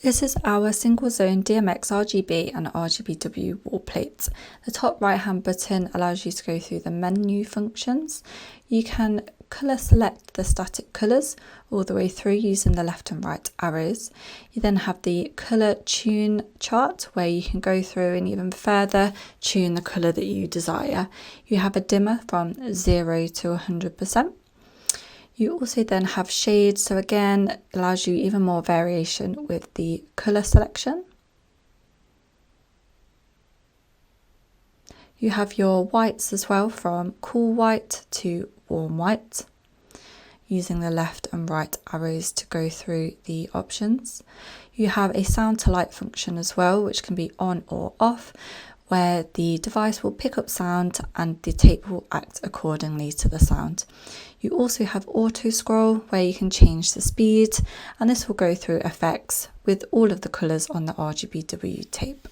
This is our single zone DMX RGB and RGBW wall plate. The top right hand button allows you to go through the menu functions. You can colour select the static colours all the way through using the left and right arrows. You then have the colour tune chart where you can go through and even further tune the colour that you desire. You have a dimmer from 0 to 100%. You also then have shades, so again, allows you even more variation with the colour selection. You have your whites as well, from cool white to warm white, using the left and right arrows to go through the options. You have a sound to light function as well, which can be on or off, where the device will pick up sound and the tape will act accordingly to the sound. You also have auto scroll where you can change the speed, and this will go through effects with all of the colours on the RGBW tape.